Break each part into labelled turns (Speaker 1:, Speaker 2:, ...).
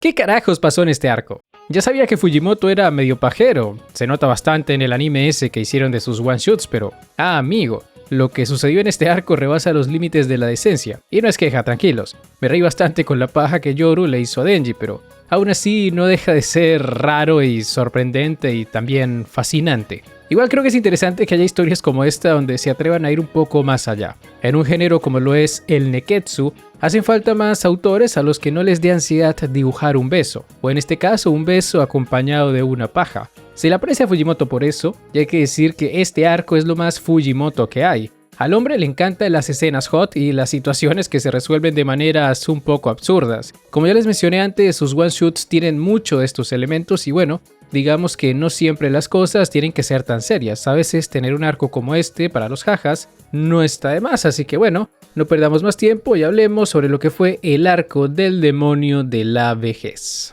Speaker 1: ¿Qué carajos pasó en este arco? Ya sabía que Fujimoto era medio pajero, se nota bastante en el anime ese que hicieron de sus one-shots, pero amigo, lo que sucedió en este arco rebasa los límites de la decencia. Y no es queja, tranquilos, me reí bastante con la paja que Yoru le hizo a Denji, pero aún así no deja de ser raro y sorprendente y también fascinante. Igual creo que es interesante que haya historias como esta donde se atrevan a ir un poco más allá. En un género como lo es el neketsu, hacen falta más autores a los que no les dé ansiedad dibujar un beso, o en este caso un beso acompañado de una paja. Se le aprecia a Fujimoto por eso, y hay que decir que este arco es lo más Fujimoto que hay. Al hombre le encantan las escenas hot y las situaciones que se resuelven de maneras un poco absurdas. Como ya les mencioné antes, sus one-shots tienen mucho de estos elementos y bueno, digamos que no siempre las cosas tienen que ser tan serias. A veces tener un arco como este para los jajas no está de más, así que bueno, no perdamos más tiempo y hablemos sobre lo que fue el arco del demonio de la vejez.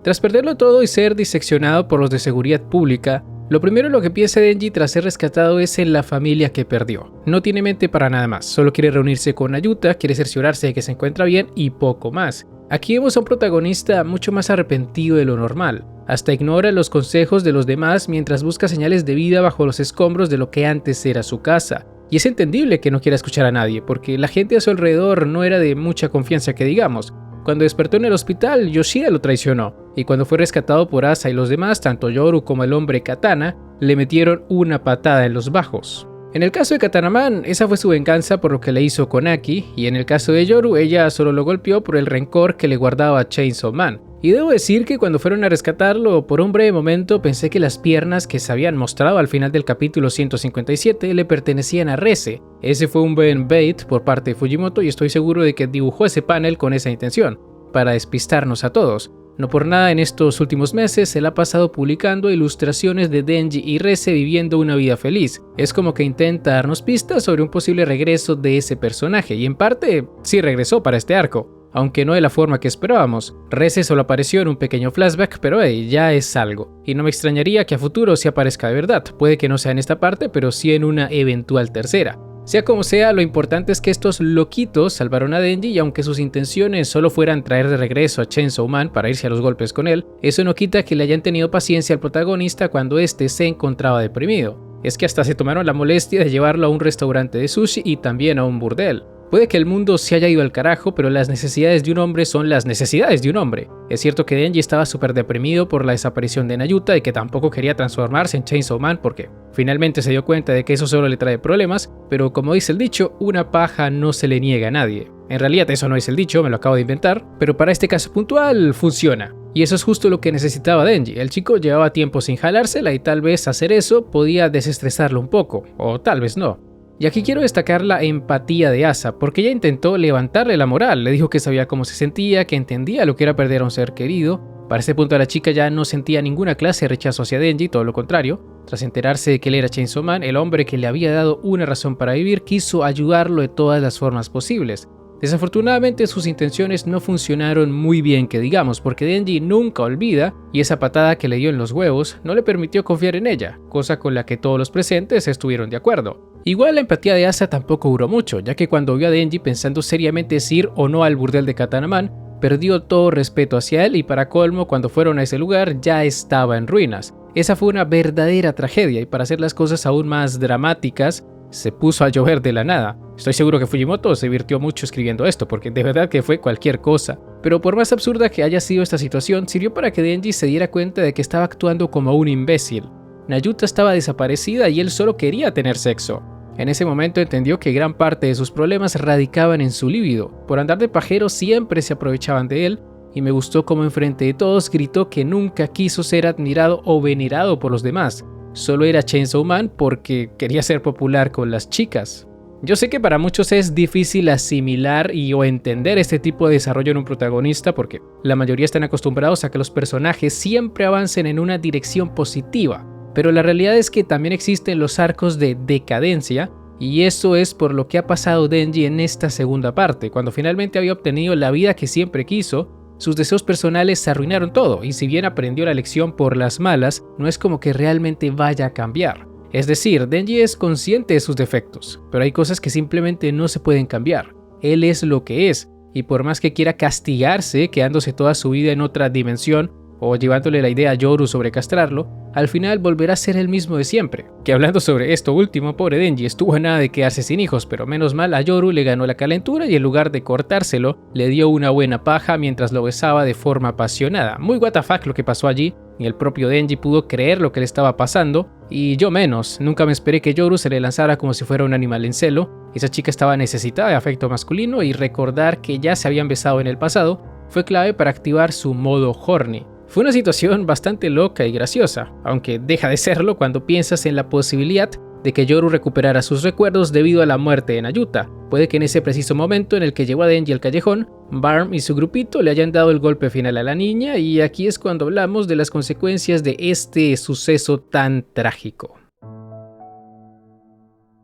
Speaker 1: Tras perderlo todo y ser diseccionado por los de seguridad pública, lo primero en lo que piensa Denji tras ser rescatado es en la familia que perdió. No tiene mente para nada más, solo quiere reunirse con Nayuta, quiere cerciorarse de que se encuentra bien y poco más. Aquí vemos a un protagonista mucho más arrepentido de lo normal. Hasta ignora los consejos de los demás mientras busca señales de vida bajo los escombros de lo que antes era su casa. Y es entendible que no quiera escuchar a nadie, porque la gente a su alrededor no era de mucha confianza que digamos. Cuando despertó en el hospital, Yoshida lo traicionó, y cuando fue rescatado por Asa y los demás, tanto Yoru como el hombre Katana, le metieron una patada en los bajos. En el caso de Katanaman, esa fue su venganza por lo que le hizo con Aki, y en el caso de Yoru, ella solo lo golpeó por el rencor que le guardaba a Chainsaw Man. Y debo decir que cuando fueron a rescatarlo, por un breve momento pensé que las piernas que se habían mostrado al final del capítulo 157 le pertenecían a Reze. Ese fue un buen bait por parte de Fujimoto y estoy seguro de que dibujó ese panel con esa intención, para despistarnos a todos. No por nada en estos últimos meses se le ha pasado publicando ilustraciones de Denji y Reze viviendo una vida feliz. Es como que intenta darnos pistas sobre un posible regreso de ese personaje y en parte sí regresó para este arco. Aunque no de la forma que esperábamos. Reze solo apareció en un pequeño flashback, pero ya es algo. Y no me extrañaría que a futuro sí aparezca de verdad. Puede que no sea en esta parte, pero sí en una eventual tercera. Sea como sea, lo importante es que estos loquitos salvaron a Denji y aunque sus intenciones solo fueran traer de regreso a Chainsaw Man para irse a los golpes con él, eso no quita que le hayan tenido paciencia al protagonista cuando este se encontraba deprimido. Es que hasta se tomaron la molestia de llevarlo a un restaurante de sushi y también a un burdel. Puede que el mundo se haya ido al carajo, pero las necesidades de un hombre son las necesidades de un hombre. Es cierto que Denji estaba súper deprimido por la desaparición de Nayuta y que tampoco quería transformarse en Chainsaw Man porque finalmente se dio cuenta de que eso solo le trae problemas, pero como dice el dicho, una paja no se le niega a nadie. En realidad eso no es el dicho, me lo acabo de inventar, pero para este caso puntual funciona. Y eso es justo lo que necesitaba Denji. El chico llevaba tiempo sin jalársela y tal vez hacer eso podía desestresarlo un poco, o tal vez no. Y aquí quiero destacar la empatía de Asa, porque ella intentó levantarle la moral, le dijo que sabía cómo se sentía, que entendía lo que era perder a un ser querido. Para ese punto la chica ya no sentía ninguna clase de rechazo hacia Denji, todo lo contrario. Tras enterarse de que él era Chainsaw Man, el hombre que le había dado una razón para vivir quiso ayudarlo de todas las formas posibles. Desafortunadamente sus intenciones no funcionaron muy bien que digamos, porque Denji nunca olvida y esa patada que le dio en los huevos no le permitió confiar en ella, cosa con la que todos los presentes estuvieron de acuerdo. Igual la empatía de Asa tampoco duró mucho, ya que cuando vio a Denji pensando seriamente si ir o no al burdel de Katanaman, perdió todo respeto hacia él y para colmo cuando fueron a ese lugar ya estaba en ruinas. Esa fue una verdadera tragedia y para hacer las cosas aún más dramáticas, se puso a llover de la nada. Estoy seguro que Fujimoto se divirtió mucho escribiendo esto, porque de verdad que fue cualquier cosa. Pero por más absurda que haya sido esta situación, sirvió para que Denji se diera cuenta de que estaba actuando como un imbécil. Nayuta estaba desaparecida y él solo quería tener sexo. En ese momento entendió que gran parte de sus problemas radicaban en su líbido. Por andar de pajero siempre se aprovechaban de él, y me gustó cómo enfrente de todos gritó que nunca quiso ser admirado o venerado por los demás. Solo era Chainsaw Man porque quería ser popular con las chicas. Yo sé que para muchos es difícil asimilar o entender este tipo de desarrollo en un protagonista porque la mayoría están acostumbrados a que los personajes siempre avancen en una dirección positiva, pero la realidad es que también existen los arcos de decadencia y eso es por lo que ha pasado Denji en esta segunda parte. Cuando finalmente había obtenido la vida que siempre quiso, sus deseos personales se arruinaron todo y si bien aprendió la lección por las malas, no es como que realmente vaya a cambiar. Es decir, Denji es consciente de sus defectos, pero hay cosas que simplemente no se pueden cambiar. Él es lo que es y por más que quiera castigarse quedándose toda su vida en otra dimensión o llevándole la idea a Yoru sobre castrarlo, al final volverá a ser el mismo de siempre. Que hablando sobre esto último, pobre Denji estuvo a nada de quedarse sin hijos, pero menos mal a Yoru le ganó la calentura y en lugar de cortárselo, le dio una buena paja mientras lo besaba de forma apasionada. Muy WTF lo que pasó allí, y el propio Denji pudo creer lo que le estaba pasando, y yo menos. Nunca me esperé que Yoru se le lanzara como si fuera un animal en celo. Esa chica estaba necesitada de afecto masculino y recordar que ya se habían besado en el pasado fue clave para activar su modo horny. Fue una situación bastante loca y graciosa, aunque deja de serlo cuando piensas en la posibilidad de que Yoru recuperara sus recuerdos debido a la muerte de Nayuta. Puede que en ese preciso momento en el que llevó a Denji al callejón, Barm y su grupito le hayan dado el golpe final a la niña, y aquí es cuando hablamos de las consecuencias de este suceso tan trágico.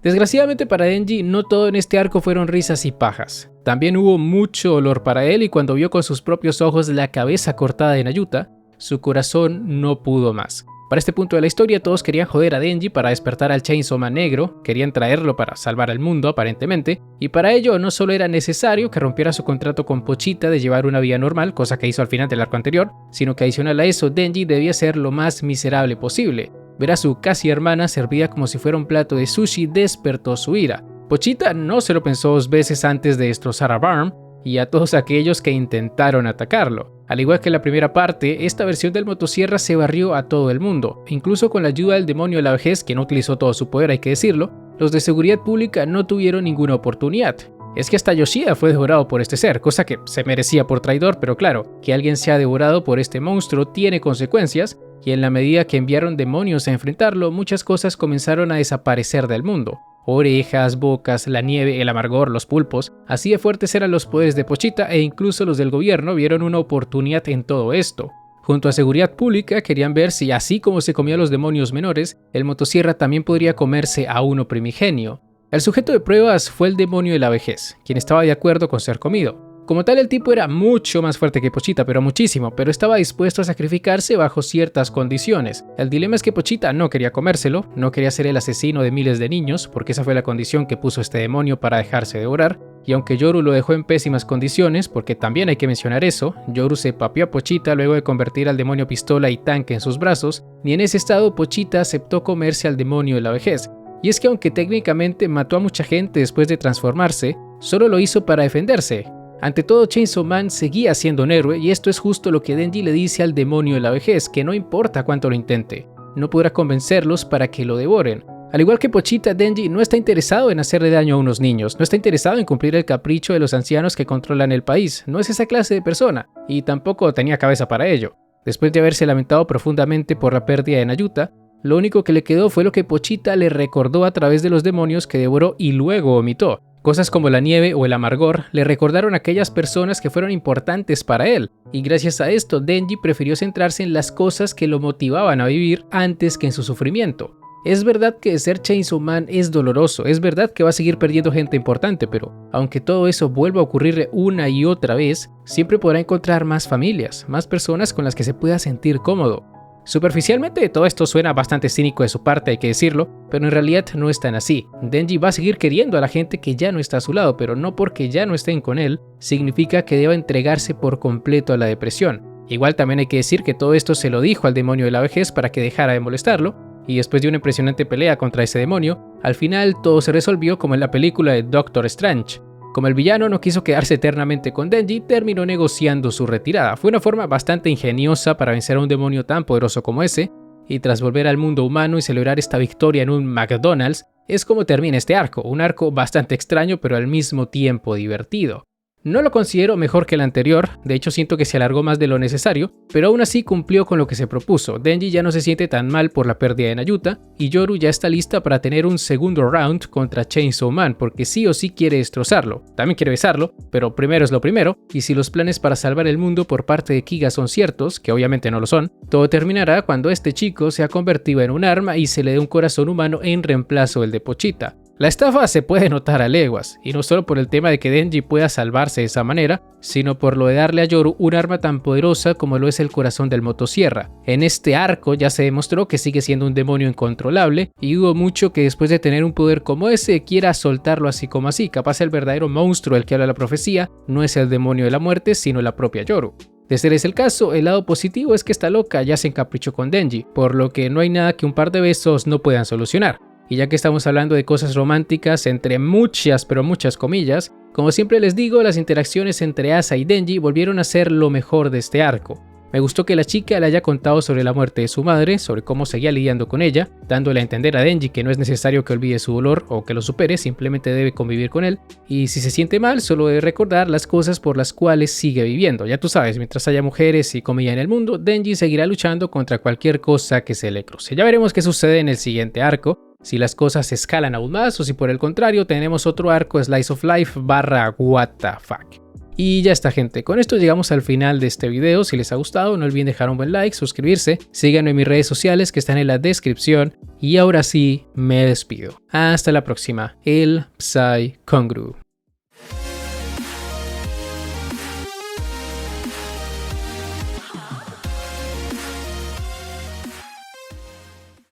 Speaker 1: Desgraciadamente para Denji, no todo en este arco fueron risas y pajas. También hubo mucho dolor para él, y cuando vio con sus propios ojos la cabeza cortada de Nayuta, su corazón no pudo más. Para este punto de la historia todos querían joder a Denji para despertar al Chainsaw Man negro, querían traerlo para salvar al mundo aparentemente, y para ello no solo era necesario que rompiera su contrato con Pochita de llevar una vida normal, cosa que hizo al final del arco anterior, sino que adicional a eso Denji debía ser lo más miserable posible. Ver a su casi hermana servida como si fuera un plato de sushi despertó su ira. Pochita no se lo pensó 2 veces antes de destrozar a Barm y a todos aquellos que intentaron atacarlo. Al igual que en la primera parte, esta versión del motosierra se barrió a todo el mundo. Incluso con la ayuda del demonio de la vejez, que no utilizó todo su poder, hay que decirlo, los de seguridad pública no tuvieron ninguna oportunidad. Es que hasta Yoshida fue devorado por este ser, cosa que se merecía por traidor, pero claro, que alguien sea devorado por este monstruo tiene consecuencias, y en la medida que enviaron demonios a enfrentarlo, muchas cosas comenzaron a desaparecer del mundo. Orejas, bocas, la nieve, el amargor, los pulpos. Así de fuertes eran los poderes de Pochita, e incluso los del gobierno vieron una oportunidad en todo esto. Junto a seguridad pública querían ver si, así como se comía a los demonios menores, el motosierra también podría comerse a uno primigenio. El sujeto de pruebas fue el demonio de la vejez, quien estaba de acuerdo con ser comido. Como tal, el tipo era mucho más fuerte que Pochita, pero muchísimo, pero estaba dispuesto a sacrificarse bajo ciertas condiciones. El dilema es que Pochita no quería comérselo, no quería ser el asesino de miles de niños, porque esa fue la condición que puso este demonio para dejarse devorar, y aunque Yoru lo dejó en pésimas condiciones, porque también hay que mencionar eso, Yoru se papió a Pochita luego de convertir al demonio pistola y tanque en sus brazos, ni en ese estado Pochita aceptó comerse al demonio de la vejez. Y es que aunque técnicamente mató a mucha gente después de transformarse, solo lo hizo para defenderse. Ante todo, Chainsaw Man seguía siendo un héroe, y esto es justo lo que Denji le dice al demonio de la vejez, que no importa cuánto lo intente, no podrá convencerlos para que lo devoren. Al igual que Pochita, Denji no está interesado en hacerle daño a unos niños, no está interesado en cumplir el capricho de los ancianos que controlan el país, no es esa clase de persona, y tampoco tenía cabeza para ello. Después de haberse lamentado profundamente por la pérdida de Nayuta, lo único que le quedó fue lo que Pochita le recordó a través de los demonios que devoró y luego vomitó. Cosas como la nieve o el amargor le recordaron a aquellas personas que fueron importantes para él, y gracias a esto Denji prefirió centrarse en las cosas que lo motivaban a vivir antes que en su sufrimiento. Es verdad que ser Chainsaw Man es doloroso, es verdad que va a seguir perdiendo gente importante, pero aunque todo eso vuelva a ocurrirle una y otra vez, siempre podrá encontrar más familias, más personas con las que se pueda sentir cómodo. Superficialmente todo esto suena bastante cínico de su parte, hay que decirlo, pero en realidad no es tan así. Denji va a seguir queriendo a la gente que ya no está a su lado, pero no porque ya no estén con él, significa que deba entregarse por completo a la depresión. Igual también hay que decir que todo esto se lo dijo al demonio de la vejez para que dejara de molestarlo, y después de una impresionante pelea contra ese demonio, al final todo se resolvió como en la película de Doctor Strange. Como el villano no quiso quedarse eternamente con Denji, terminó negociando su retirada. Fue una forma bastante ingeniosa para vencer a un demonio tan poderoso como ese, y tras volver al mundo humano y celebrar esta victoria en un McDonald's, es como termina este arco, un arco bastante extraño pero al mismo tiempo divertido. No lo considero mejor que el anterior, de hecho siento que se alargó más de lo necesario, pero aún así cumplió con lo que se propuso. Denji ya no se siente tan mal por la pérdida de Nayuta, y Yoru ya está lista para tener un segundo round contra Chainsaw Man, porque sí o sí quiere destrozarlo. También quiere besarlo, pero primero es lo primero, y si los planes para salvar el mundo por parte de Kiga son ciertos, que obviamente no lo son, todo terminará cuando este chico se ha convertido en un arma y se le dé un corazón humano en reemplazo del de Pochita. La estafa se puede notar a leguas, y no solo por el tema de que Denji pueda salvarse de esa manera, sino por lo de darle a Yoru un arma tan poderosa como lo es el corazón del motosierra. En este arco ya se demostró que sigue siendo un demonio incontrolable, y dudo mucho que después de tener un poder como ese quiera soltarlo así como así. Capaz el verdadero monstruo del que habla la profecía no es el demonio de la muerte, sino la propia Yoru. De ser ese el caso, el lado positivo es que esta loca ya se encaprichó con Denji, por lo que no hay nada que un par de besos no puedan solucionar. Y ya que estamos hablando de cosas románticas entre muchas pero muchas comillas, como siempre les digo, las interacciones entre Asa y Denji volvieron a ser lo mejor de este arco. Me gustó que la chica le haya contado sobre la muerte de su madre, sobre cómo seguía lidiando con ella, dándole a entender a Denji que no es necesario que olvide su dolor o que lo supere, simplemente debe convivir con él, y si se siente mal solo debe recordar las cosas por las cuales sigue viviendo. Ya tú sabes, mientras haya mujeres y comida en el mundo, Denji seguirá luchando contra cualquier cosa que se le cruce. Ya veremos qué sucede en el siguiente arco, si las cosas escalan aún más o si por el contrario tenemos otro arco Slice of Life / What the fuck. Y ya está, gente, con esto llegamos al final de este video. Si les ha gustado no olviden dejar un buen like, suscribirse, síganme en mis redes sociales que están en la descripción y ahora sí me despido. Hasta la próxima, el Psy Kongru.